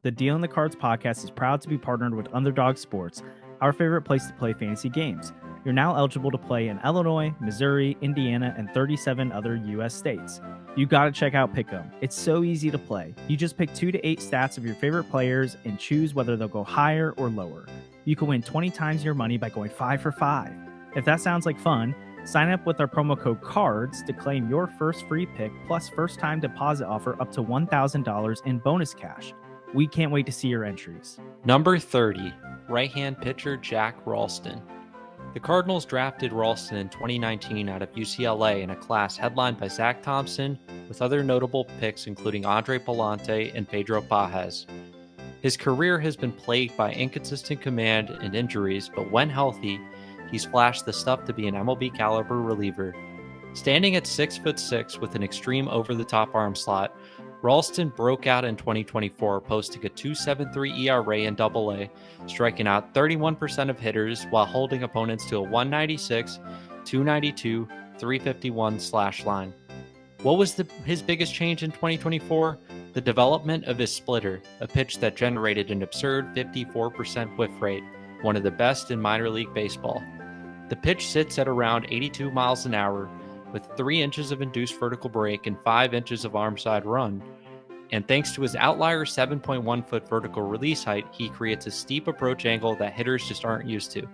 The Deal in the Cards podcast is proud to be partnered with Underdog Sports, our favorite place to play fantasy games. You're now eligible to play in Illinois, Missouri, Indiana, and 37 other U.S. states. You gotta check out Pick'em. It's so easy to play. You just pick 2 to 8 stats of your favorite players and choose whether they'll go higher or lower. You can win 20 times your money by going 5 for 5. If that sounds like fun, sign up with our promo code CARDS to claim your first free pick plus first-time deposit offer up to $1,000 in bonus cash. We can't wait to see your entries. Number 30, right-hand pitcher Jack Ralston. The Cardinals drafted Ralston in 2019 out of UCLA in a class headlined by Zach Thompson, with other notable picks including Andre Palante and Pedro Pajes. His career has been plagued by inconsistent command and injuries, but when healthy, he's flashed the stuff to be an MLB caliber reliever. Standing at 6'6" with an extreme over-the-top arm slot, Ralston broke out in 2024, posting a 2.73 ERA in Double-A, striking out 31% of hitters while holding opponents to a 196, 292, 351 slash line. What was his biggest change in 2024? The development of his splitter, a pitch that generated an absurd 54% whiff rate, one of the best in minor league baseball. The pitch sits at around 82 miles an hour, with 3 inches of induced vertical break and 5 inches of arm side run. And thanks to his outlier 7.1 foot vertical release height, he creates a steep approach angle that hitters just aren't used to.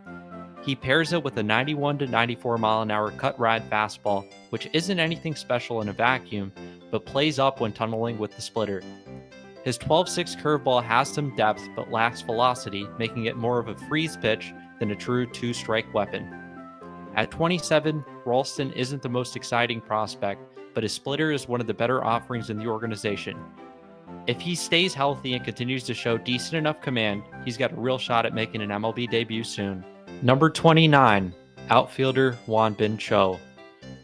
He pairs it with a 91 to 94 mile an hour cut ride fastball, which isn't anything special in a vacuum, but plays up when tunneling with the splitter. His 12-6 curveball has some depth but lacks velocity, making it more of a freeze pitch than a true 2-strike weapon. At 27, Ralston isn't the most exciting prospect, but his splitter is one of the better offerings in the organization. If he stays healthy and continues to show decent enough command, he's got a real shot at making an MLB debut soon. Number 29, outfielder Won Bin Cho.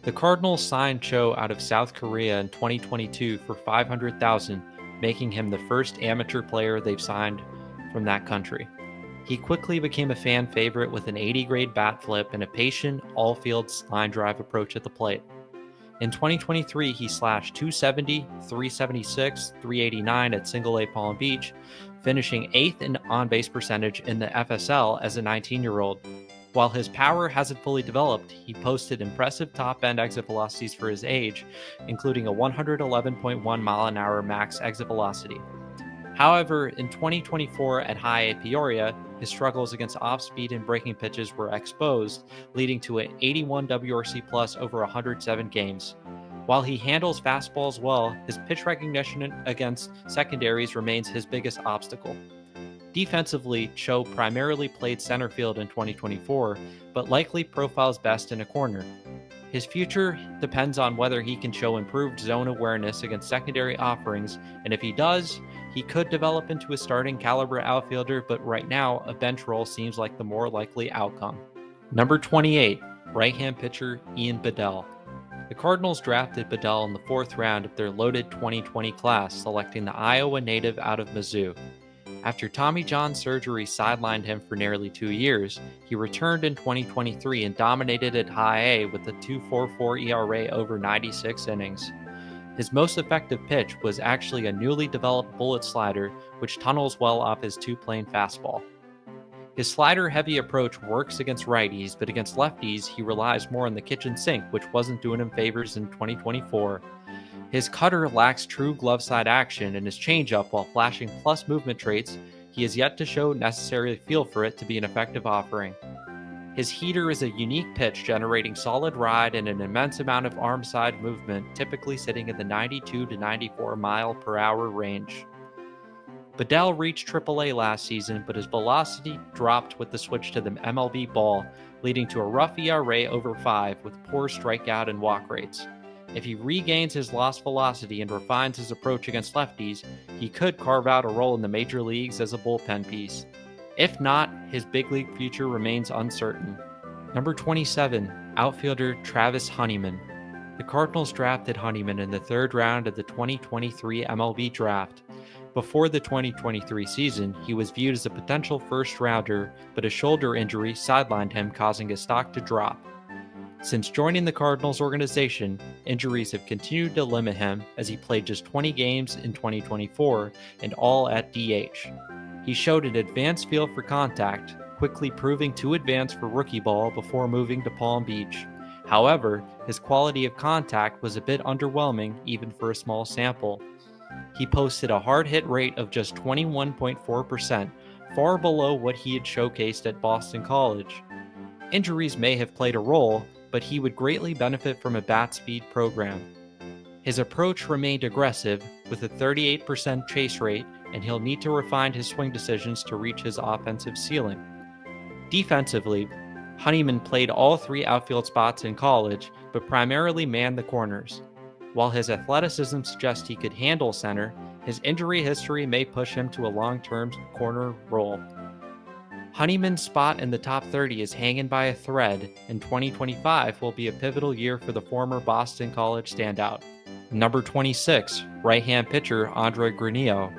The Cardinals signed Cho out of South Korea in 2022 for $500,000, making him the first amateur player they've signed from that country. He quickly became a fan favorite with an 80-grade bat flip and a patient, all-field line drive approach at the plate. In 2023, he slashed 270, 376, 389 at Single-A Palm Beach, finishing 8th in on-base percentage in the FSL as a 19-year-old. While his power hasn't fully developed, he posted impressive top-end exit velocities for his age, including a 111.1 mile-an-hour max exit velocity. However, in 2024 at High A Peoria, his struggles against off-speed and breaking pitches were exposed, leading to an 81 WRC plus over 107 games. While he handles fastballs well, his pitch recognition against secondaries remains his biggest obstacle. Defensively, Cho primarily played center field in 2024, but likely profiles best in a corner. His future depends on whether he can show improved zone awareness against secondary offerings, and if he does, he could develop into a starting caliber outfielder, but right now, a bench role seems like the more likely outcome. Number 28, right-hand pitcher Ian Bedell. The Cardinals drafted Bedell in the 4th round of their loaded 2020 class, selecting the Iowa native out of Mizzou. After Tommy John surgery sidelined him for nearly 2 years, he returned in 2023 and dominated at High A with a 2.44 ERA over 96 innings. His most effective pitch was actually a newly developed bullet slider, which tunnels well off his 2-plane fastball. His slider-heavy approach works against righties, but against lefties, he relies more on the kitchen sink, which wasn't doing him favors in 2024. His cutter lacks true glove-side action, and his changeup, while flashing plus movement traits, he has yet to show necessary feel for it to be an effective offering. His heater is a unique pitch generating solid ride and an immense amount of arm side movement, typically sitting in the 92 to 94 mile per hour range. Bedell reached AAA last season, but his velocity dropped with the switch to the MLB ball, leading to a rough ERA over 5 with poor strikeout and walk rates. If he regains his lost velocity and refines his approach against lefties, he could carve out a role in the major leagues as a bullpen piece. If not, his big league future remains uncertain. Number 27, outfielder Travis Honeyman. The Cardinals drafted Honeyman in the 3rd round of the 2023 MLB draft. Before the 2023 season, he was viewed as a potential first-rounder, but a shoulder injury sidelined him, causing his stock to drop. Since joining the Cardinals organization, injuries have continued to limit him as he played just 20 games in 2024 and all at DH. He showed an advanced feel for contact, quickly proving too advanced for rookie ball before moving to Palm Beach. However, his quality of contact was a bit underwhelming even for a small sample. He posted a hard hit rate of just 21.4%, far below what he had showcased at Boston College. Injuries may have played a role, but he would greatly benefit from a bat speed program. His approach remained aggressive, with a 38% chase rate, and he'll need to refine his swing decisions to reach his offensive ceiling. Defensively, Honeyman played all three outfield spots in college, but primarily manned the corners. While his athleticism suggests he could handle center, his injury history may push him to a long-term corner role. Honeyman's spot in the top 30 is hanging by a thread, and 2025 will be a pivotal year for the former Boston College standout. Number 26, right-hand pitcher Andre Granillo.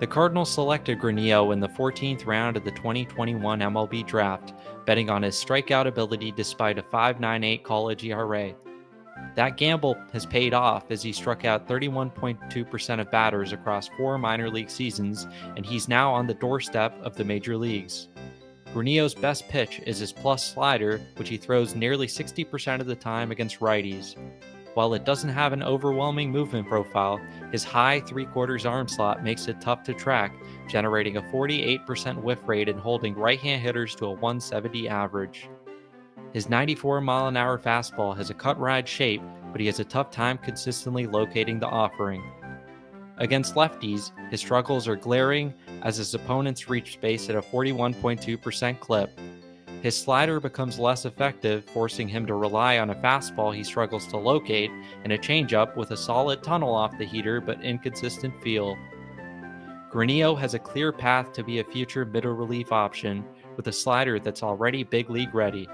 The Cardinals selected Granillo in the 14th round of the 2021 MLB draft, betting on his strikeout ability despite a 5.98 college ERA. That gamble has paid off as he struck out 31.2% of batters across 4 minor league seasons, and he's now on the doorstep of the major leagues. Granillo's best pitch is his plus slider, which he throws nearly 60% of the time against righties. While it doesn't have an overwhelming movement profile, his high 3/4 arm slot makes it tough to track, generating a 48% whiff rate and holding right-hand hitters to a 170 average. His 94-mile-an-hour fastball has a cut-ride shape, but he has a tough time consistently locating the offering. Against lefties, his struggles are glaring as his opponents reach base at a 41.2% clip. His slider becomes less effective, forcing him to rely on a fastball he struggles to locate and a changeup with a solid tunnel off the heater but inconsistent feel. Granillo has a clear path to be a future middle relief option with a slider that's already big league ready.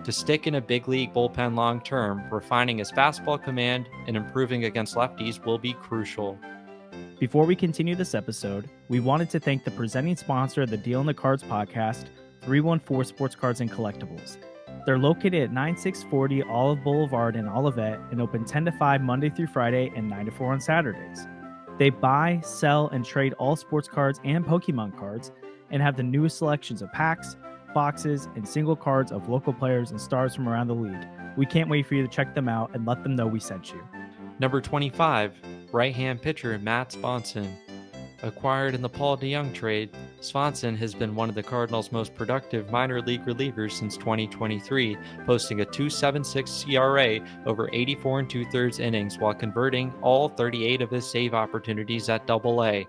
To stick in a big league bullpen long term, refining his fastball command and improving against lefties will be crucial. Before we continue this episode, we wanted to thank the presenting sponsor of the Deal in the Cards podcast, 314 Sports Cards and Collectibles. They're located at 9640 Olive Boulevard in Olivet and open 10 to 5 Monday through Friday and 9 to 4 on Saturdays. They buy, sell, and trade all sports cards and Pokemon cards and have the newest selections of packs, boxes, and single cards of local players and stars from around the league. We can't wait for you to check them out and let them know we sent you. Number 25, right-hand pitcher Matt Svanson. Acquired in the Paul DeJong trade, Svanson has been one of the Cardinals' most productive minor league relievers since 2023, posting a 2.76 ERA over 84 2/3 innings while converting all 38 of his save opportunities at Double-A.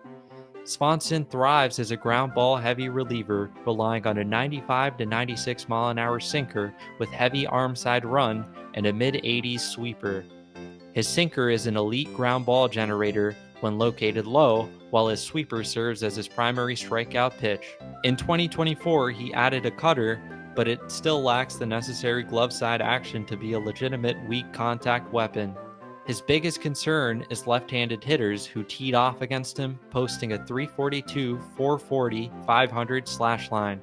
Svanson thrives as a ground ball heavy reliever, relying on a 95 to 96 mile-an-hour sinker with heavy arm side run and a mid-80s sweeper. His sinker is an elite ground ball generator when located low, while his sweeper serves as his primary strikeout pitch. In 2024, he added a cutter, but it still lacks the necessary glove side action to be a legitimate weak contact weapon. His biggest concern is left-handed hitters who teed off against him, posting a 342, 440, 500 slash line.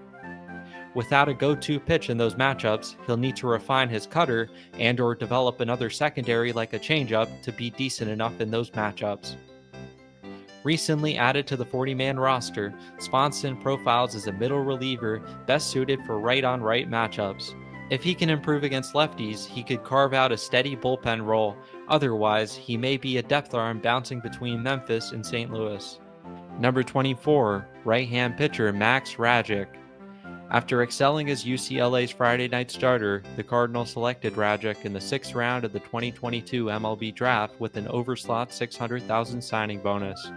Without a go-to pitch in those matchups, he'll need to refine his cutter and/or develop another secondary like a changeup to be decent enough in those matchups. Recently added to the 40-man roster, Svanson profiles as a middle reliever best suited for right-on-right matchups. If he can improve against lefties, he could carve out a steady bullpen role. Otherwise, he may be a depth arm bouncing between Memphis and St. Louis. Number 24, right-hand pitcher Max Rajcic. After excelling as UCLA's Friday night starter, the Cardinals selected Rajcic in the 6th round of the 2022 MLB draft with an overslot $600,000 signing bonus.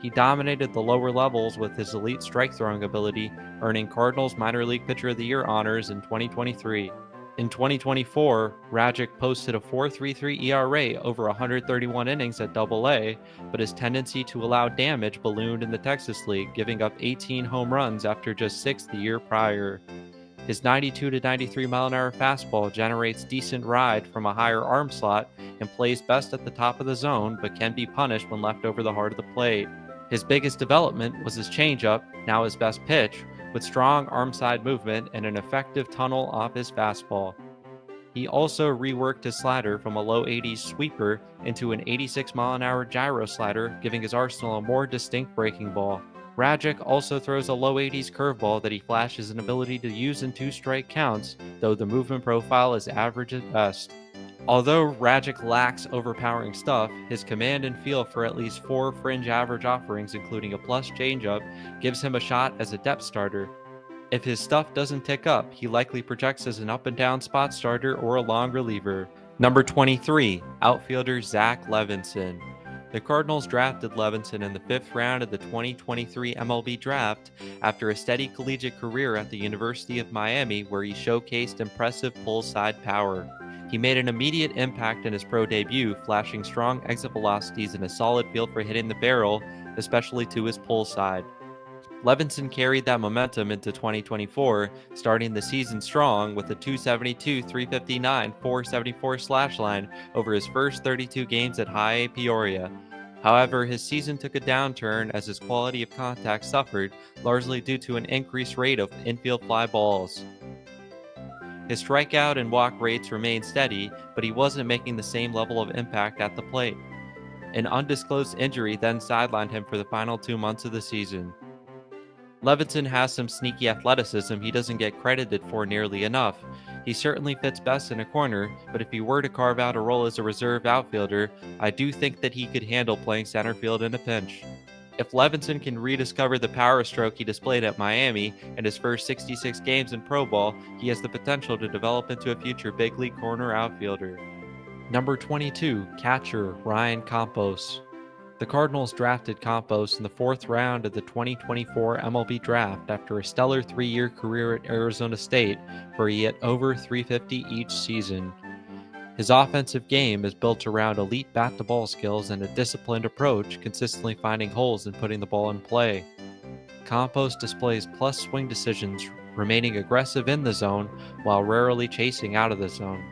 He dominated the lower levels with his elite strike-throwing ability, earning Cardinals Minor League Pitcher of the Year honors in 2023. In 2024, Rajcic posted a 4.33 ERA over 131 innings at Double-A, but his tendency to allow damage ballooned in the Texas League, giving up 18 home runs after just 6 the year prior. His 92 to 93 mile-an-hour fastball generates decent ride from a higher arm slot and plays best at the top of the zone, but can be punished when left over the heart of the plate. His biggest development was his changeup, now his best pitch, with strong arm side movement and an effective tunnel off his fastball. He also reworked his slider from a low 80s sweeper into an 86-mile-an-hour gyro slider, giving his arsenal a more distinct breaking ball. Rajcic also throws a low 80s curveball that he flashes an ability to use in two-strike counts, though the movement profile is average at best. Although Rajcic lacks overpowering stuff, his command and feel for at least 4 fringe average offerings, including a plus changeup, gives him a shot as a depth starter. If his stuff doesn't tick up, he likely projects as an up and down spot starter or a long reliever. Number 23, outfielder Zach Levenson. The Cardinals drafted Levenson in the 5th round of the 2023 MLB draft after a steady collegiate career at the University of Miami, where he showcased impressive pull-side power. He made an immediate impact in his pro debut, flashing strong exit velocities and a solid feel for hitting the barrel, especially to his pull side. Levenson carried that momentum into 2024, starting the season strong with a 272, 359, 474 slash line over his first 32 games at High A Peoria. However, his season took a downturn as his quality of contact suffered, largely due to an increased rate of infield fly balls. His strikeout and walk rates remained steady, but he wasn't making the same level of impact at the plate. An undisclosed injury then sidelined him for the final 2 months of the season. Levenson has some sneaky athleticism he doesn't get credited for nearly enough. He certainly fits best in a corner, but if he were to carve out a role as a reserve outfielder, I do think that he could handle playing center field in a pinch. If Levenson can rediscover the power stroke he displayed at Miami in his first 66 games in pro ball, he has the potential to develop into a future big league corner outfielder. Number 22, catcher Ryan Campos. The Cardinals drafted Campos in the 4th round of the 2024 MLB draft after a stellar 3-year career at Arizona State, where he hit over .350 each season. His offensive game is built around elite bat-to-ball skills and a disciplined approach, consistently finding holes and putting the ball in play. Campos displays plus swing decisions, remaining aggressive in the zone while rarely chasing out of the zone.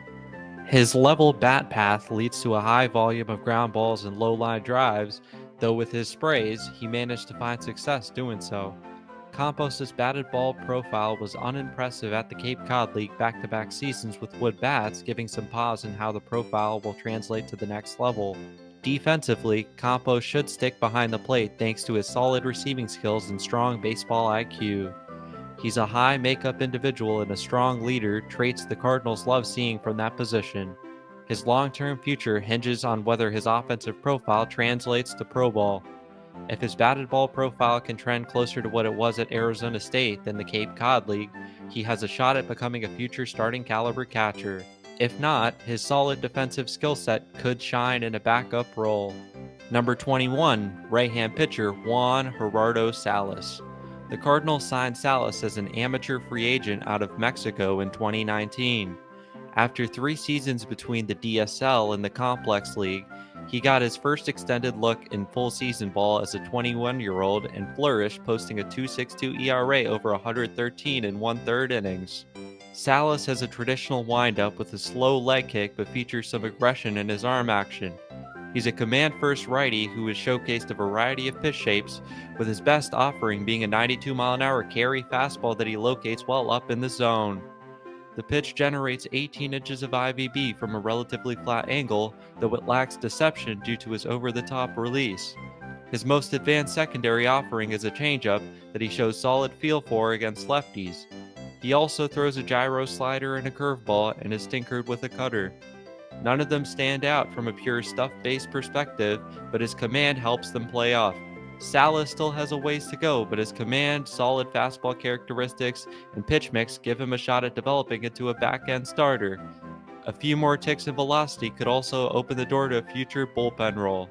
His level bat path leads to a high volume of ground balls and low-line drives, though with his sprays, he managed to find success doing so. Campos' batted ball profile was unimpressive at the Cape Cod League back-to-back seasons with wood bats, giving some pause in how the profile will translate to the next level. Defensively, Campos should stick behind the plate thanks to his solid receiving skills and strong baseball IQ. He's a high makeup individual and a strong leader, traits the Cardinals love seeing from that position. His long-term future hinges on whether his offensive profile translates to pro ball. If his batted ball profile can trend closer to what it was at Arizona State than the Cape Cod League, he has a shot at becoming a future starting caliber catcher. If not, his solid defensive skill set could shine in a backup role. Number 21, right-hand pitcher Juan Salas. The Cardinals signed Salas as an amateur free agent out of Mexico in 2019. After 3 seasons between the DSL and the Complex League, he got his first extended look in full season ball as a 21-year-old and flourished, posting a 2.62 ERA over 113 and 1/3 innings. Salas has a traditional windup with a slow leg kick but features some aggression in his arm action. He's a command-first righty who has showcased a variety of pitch shapes, with his best offering being a 92-mile-an-hour carry fastball that he locates well up in the zone. The pitch generates 18 inches of IVB from a relatively flat angle, though it lacks deception due to his over-the-top release. His most advanced secondary offering is a changeup that he shows solid feel for against lefties. He also throws a gyro slider and a curveball and is tinkered with a cutter. None of them stand out from a pure stuff-based perspective, but his command helps them play off. Salas still has a ways to go, but his command, solid fastball characteristics, and pitch mix give him a shot at developing into a back-end starter. A few more ticks in velocity could also open the door to a future bullpen role.